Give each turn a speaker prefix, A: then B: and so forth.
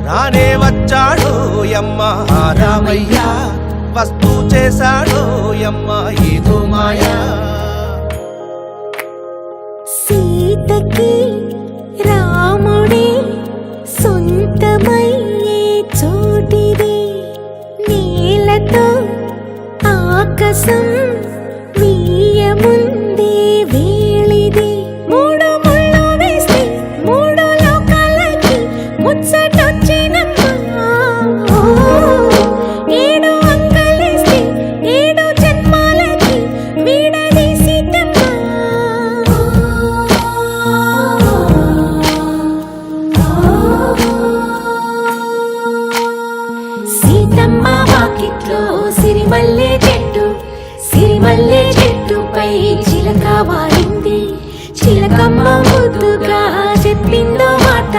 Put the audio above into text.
A: రానే వచ్చాడు యమ్మ రామయ్య, వస్తూ చేశాడు యమ్మ ఏదో మాయా.
B: సీతకి రాముడే సొంతమయ్యే చోటిది, నేలతో ఆకాశం వీయముందే వేళిది. మూడు ముళ్ళు వేస్తే మూడు లోకాలకి ముచ్చటొచ్చినమ్మా, ఏడు అంకలేస్తే ఏడు జన్మాలకి విడదీసిద్దమ్మా. సీతమ్మ వాకిట్లో సిరిమల్లె చెట్టు, సిరిమల్లె చెట్టుపై చిలక వాలింది. చిలకమ్మ ముద్దుగా చెప్పిందో మాట,